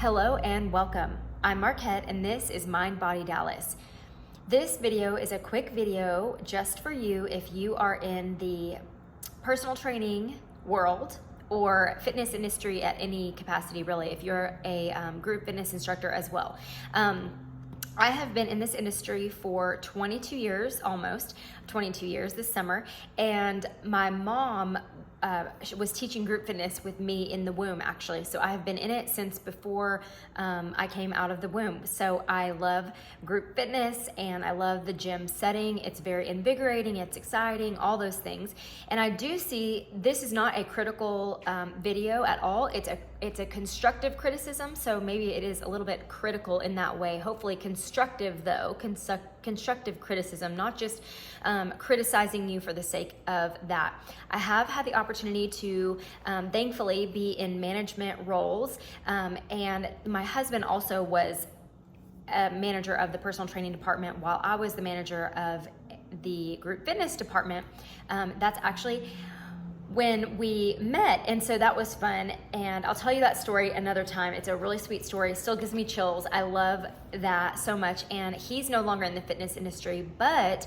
Hello and welcome. I'm Marquette and this is Mind Body Dallas. This video is a quick video just for you if you are in the personal training world or fitness industry at any capacity, really, if you're a group fitness instructor as well. I have been in this industry for 22 years, almost 22 years this summer, and my mom was teaching group fitness with me in the womb, actually. So I have been in it since before I came out of the womb. So I love group fitness and I love the gym setting. It's very invigorating, it's exciting, all those things. And I do see this is not a critical video at all. It's a constructive criticism. So maybe it is a little bit critical in that way. Hopefully constructive though, constructive criticism, not just criticizing you for the sake of that. I have had the opportunity to thankfully be in management roles, and my husband also was a manager of the personal training department while I was the manager of the group fitness department. That's actually when we met, and so that was fun, and I'll tell you that story another time. It's a really sweet story. It still gives me chills. I love that so much. And he's no longer in the fitness industry, but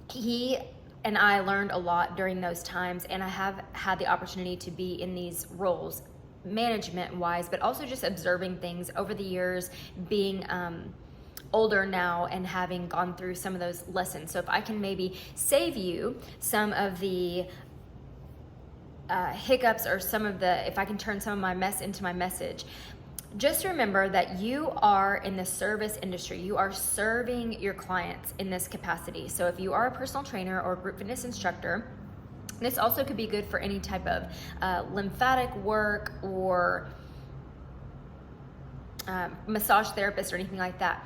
he and I learned a lot during those times, and I have had the opportunity to be in these roles management wise, but also just observing things over the years, being older now and having gone through some of those lessons. So if I can maybe save you some of the hiccups or if I can turn some of my mess into my message, just remember that you are in the service industry. You are serving your clients in this capacity. So if you are a personal trainer or group fitness instructor, this also could be good for any type of lymphatic work or massage therapist or anything like that.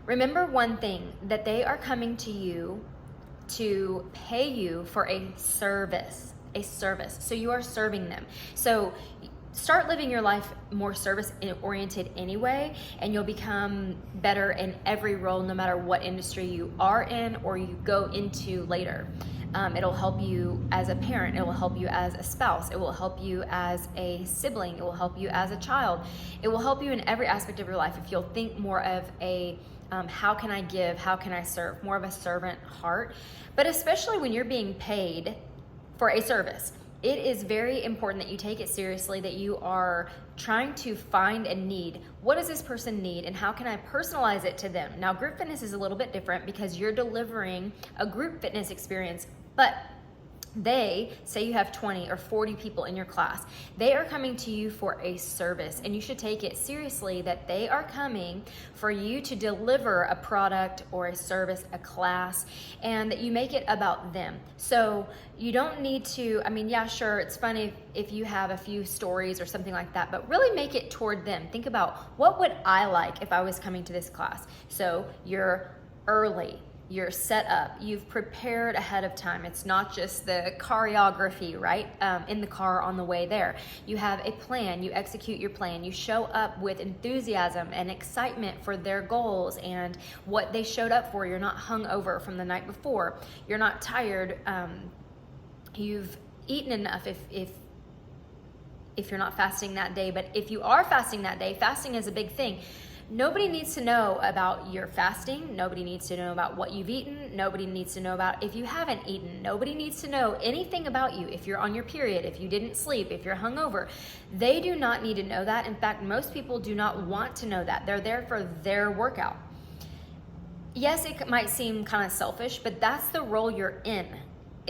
Remember one thing, that they are coming to you to pay you for a service. So you are serving them. So start living your life more service oriented anyway, and you'll become better in every role, no matter what industry you are in or you go into later. It'll help you as a parent, it will help you as a spouse, it will help you as a sibling, it will help you as a child. It will help you in every aspect of your life if you'll think more of a how can I give, how can I serve, more of a servant heart. But especially when you're being paid for a service, it is very important that you take it seriously, that you are trying to find a need. What does this person need and how can I personalize it to them? Now, group fitness is a little bit different because you're delivering a group fitness experience, but they say you have 20 or 40 people in your class. They are coming to you for a service, and you should take it seriously that they are coming for you to deliver a product or a service, a class, and that you make it about them. So you don't need to, yeah, sure, it's fun if you have a few stories or something like that, but really make it toward them. Think about, what would I like if I was coming to this class? So you're early. You're set up, you've prepared ahead of time. It's not just the choreography, right? In the car on the way there. You have a plan, you execute your plan, you show up with enthusiasm and excitement for their goals and what they showed up for. You're not hung over from the night before. You're not tired. You've eaten enough if you're not fasting that day, but if you are fasting that day, fasting is a big thing. Nobody needs to know about your fasting. Nobody needs to know about what you've eaten. Nobody needs to know about if you haven't eaten. Nobody needs to know anything about you. If you're on your period, if you didn't sleep, if you're hungover, they do not need to know that. In fact, most people do not want to know that. They're there for their workout. Yes, it might seem kind of selfish, but that's the role you're in.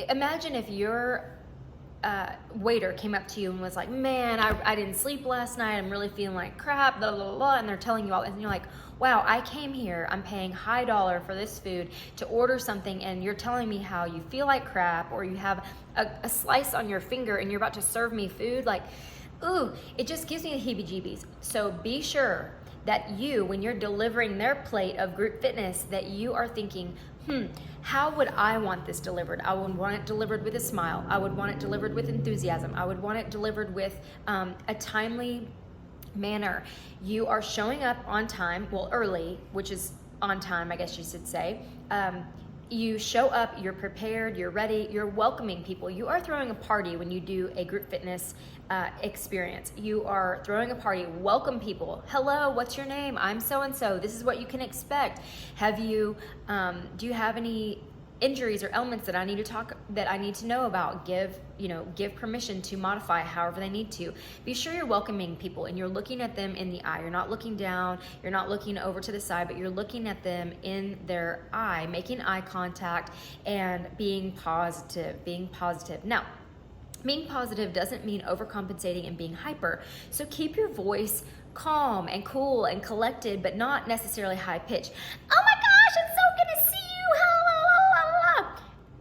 Imagine if your waiter came up to you and was like, man, I didn't sleep last night, I'm really feeling like crap, blah, blah, blah, and they're telling you all, and you're like, wow, I came here, I'm paying high dollar for this food to order something, and you're telling me how you feel like crap, or you have a slice on your finger and you're about to serve me food, like, ooh, it just gives me the heebie-jeebies. So be sure that you, when you're delivering their plate of group fitness, that you are thinking, how would I want this delivered? I would want it delivered with a smile. I would want it delivered with enthusiasm. I would want it delivered with a timely manner. You are showing up on time, well, early, which is on time, I guess you should say. you show up, you're prepared, you're ready, you're welcoming people. You are throwing a party when you do a group fitness experience. You are throwing a party, welcome people. Hello, what's your name? I'm so-and-so. This is what you can expect. Do you have any injuries or ailments that I need to know about? Give permission to modify however they need to. Be sure you're welcoming people and you're looking at them in the eye. You're not looking down, you're not looking over to the side, but you're looking at them in their eye, making eye contact and being positive. Now, being positive doesn't mean overcompensating and being hyper. So keep your voice calm and cool and collected, but not necessarily high pitched. Oh my gosh, it's so good to see you.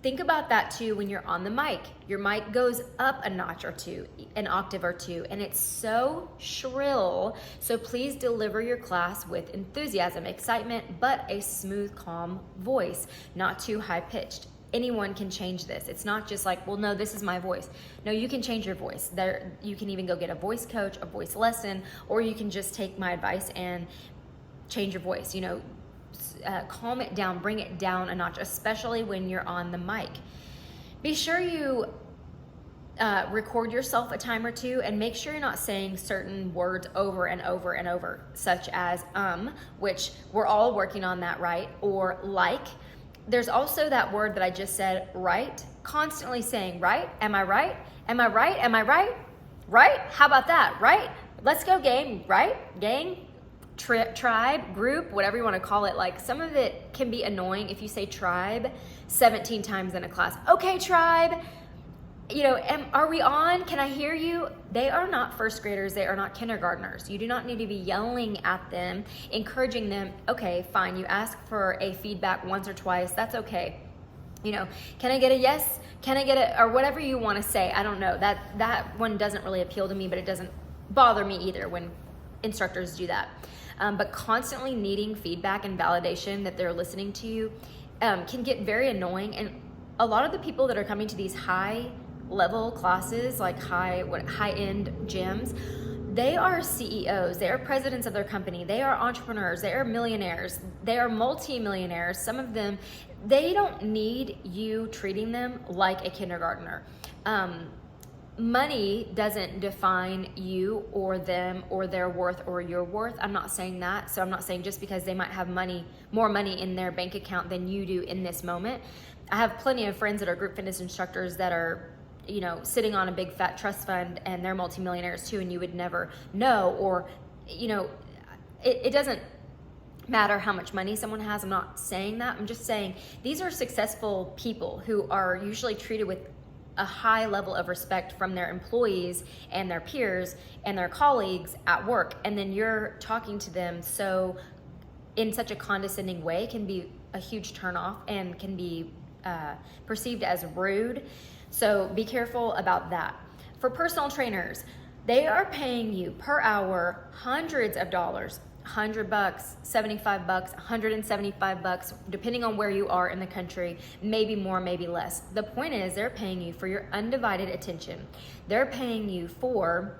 Think about that too when you're on the mic. Your mic goes up a notch or two, an octave or two, and it's so shrill. So please deliver your class with enthusiasm, excitement, but a smooth, calm voice, not too high pitched. Anyone can change this. It's not just like, well, no, this is my voice. No, you can change your voice. You can even go get a voice coach, a voice lesson, or you can just take my advice and change your voice. Calm it down, bring it down a notch, especially when you're on the mic. Be sure you record yourself a time or two and make sure you're not saying certain words over and over and over, such as which we're all working on that, right? Or like. There's also that word that I just said, right? Constantly saying, right? Am I right? Am I right? Am I right? Right? How about that? Right? Let's go, gang. Right? Gang? Tribe, group, whatever you want to call it. Like, some of it can be annoying if you say tribe 17 times in a class. Okay, tribe. Are we on? Can I hear you? They are not first graders. They are not kindergartners. You do not need to be yelling at them, encouraging them. Okay, fine. You ask for a feedback once or twice. That's okay. Can I get a yes? Can I get or whatever you want to say? I don't know. That one doesn't really appeal to me, but it doesn't bother me either when instructors do that. But constantly needing feedback and validation that they're listening to you can get very annoying. And a lot of the people that are coming to these high level classes, like high-end gyms, they are CEOs, they are presidents of their company, they are entrepreneurs, they are millionaires, they are multi-millionaires. Some of them, they don't need you treating them like a kindergartner. Money doesn't define you or them or their worth or your worth. I'm not saying that. So I'm not saying just because they might have more money in their bank account than you do in this moment. I have plenty of friends that are group fitness instructors that are sitting on a big fat trust fund and they're multimillionaires too, and you would never know. Or, it doesn't matter how much money someone has. I'm not saying that. I'm just saying these are successful people who are usually treated with a high level of respect from their employees and their peers and their colleagues at work. And then you're talking to them in such a condescending way can be a huge turnoff and can be perceived as rude. So be careful about that. For personal trainers, they are paying you per hour hundreds of dollars, $100, $75, $175, depending on where you are in the country, maybe more, maybe less. The point is they're paying you for your undivided attention. They're paying you for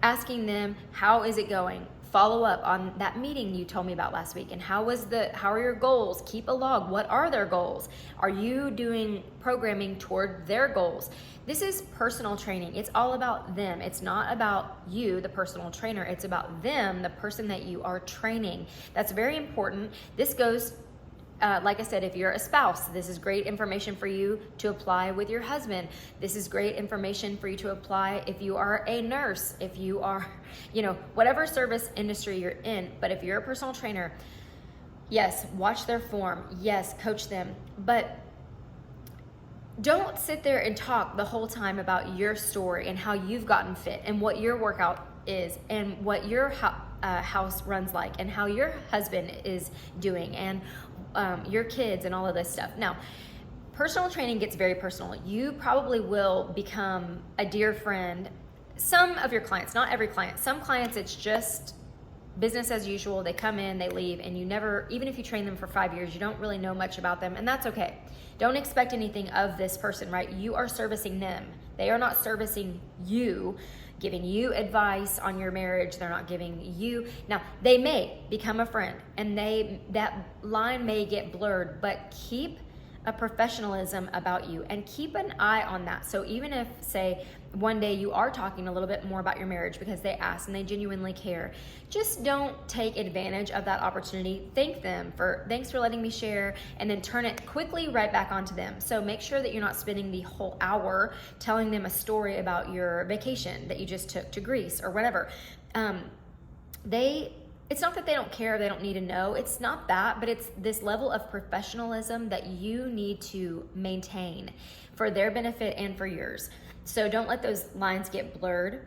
asking them, how is it going? Follow up on that meeting you told me about last week, and how are your goals? Keep a log. What are their goals? Are you doing programming toward their goals? This is personal training. It's all about them. It's not about you, the personal trainer. It's about them, the person that you are training. That's very important. This goes, like I said, if you're a spouse, this is great information for you to apply with your husband. This is great information for you to apply if you are a nurse, if you are, whatever service industry you're in. But if you're a personal trainer, yes, watch their form. Yes, coach them. But don't sit there and talk the whole time about your story and how you've gotten fit and what your workout is and what your house runs like and how your husband is doing and your kids and all of this stuff. Now, personal training gets very personal. You probably will become a dear friend. Some of your clients, not every client. Some clients, it's just business as usual. They come in, they leave, and you never, even if you train them for 5 years, you don't really know much about them, and that's okay. Don't expect anything of this person, right? You are servicing them. They are not servicing you, giving you advice on your marriage. They're not giving you, now they may become a friend and that line may get blurred, but keep a professionalism about you and keep an eye on that. So even if, say, one day you are talking a little bit more about your marriage because they ask and they genuinely care, just don't take advantage of that opportunity. Thank them for, thanks for letting me share, and then turn it quickly right back onto them. So make sure that you're not spending the whole hour telling them a story about your vacation that you just took to Greece or whatever. It's not that they don't care, they don't need to know. It's not that, but it's this level of professionalism that you need to maintain for their benefit and for yours. So don't let those lines get blurred.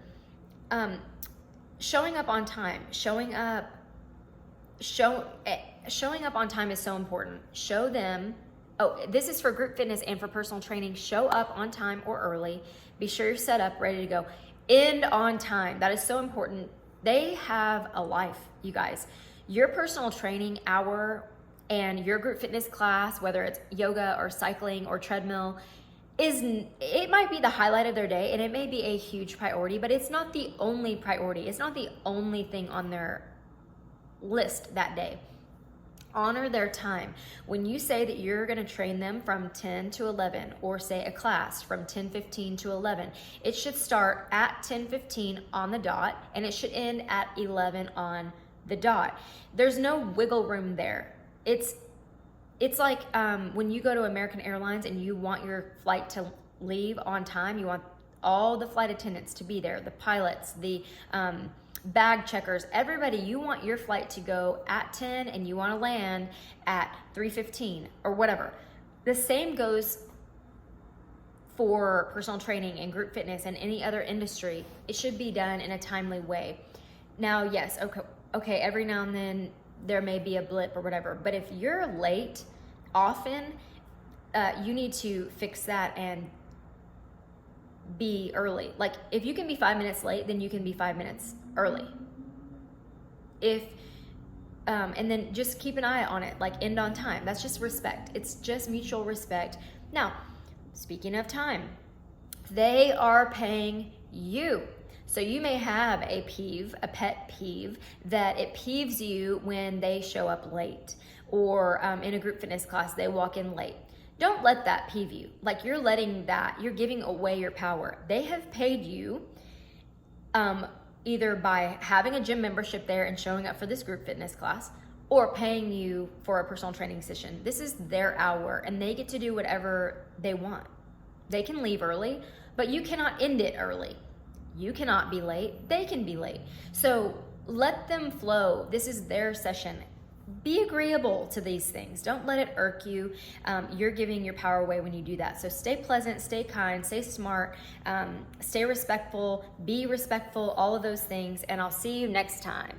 Showing up on time. Showing up on time is so important. Show them, this is for group fitness and for personal training. Show up on time or early. Be sure you're set up, ready to go. End on time. That is so important. They have a life, you guys. Your personal training hour and your group fitness class, whether it's yoga or cycling or treadmill, it might be the highlight of their day and it may be a huge priority, but it's not the only priority. It's not the only thing on their list that day. Honor their time. When you say that you're going to train them from 10 to 11, or say a class from 10:15 to 11, it should start at 10:15 on the dot and it should end at 11 on the dot. There's no wiggle room there. It's like when you go to American Airlines and you want your flight to leave on time, you want all the flight attendants to be there, the pilots, the bag checkers, everybody. You want your flight to go at 10 and you want to land at 3:15 or whatever. The same goes for personal training and group fitness and any other industry. It should be done in a timely way. Now, yes, okay, every now and then there may be a blip or whatever, but if you're late often, you need to fix that and be early. Like if you can be 5 minutes late, then you can be 5 minutes early. And then just keep an eye on it, like end on time. That's just respect. It's just mutual respect. Now, speaking of time, they are paying you. So you may have a pet peeve, that it peeves you when they show up late, or in a group fitness class, they walk in late. Don't let that peeve you. Like you're giving away your power. They have paid you either by having a gym membership there and showing up for this group fitness class, or paying you for a personal training session. This is their hour and they get to do whatever they want. They can leave early, but you cannot end it early. You cannot be late. They can be late. So let them flow. This is their session. Be agreeable to these things. Don't let it irk you. You're giving your power away when you do that. So stay pleasant, stay kind, stay smart, stay respectful, be respectful, all of those things. And I'll see you next time.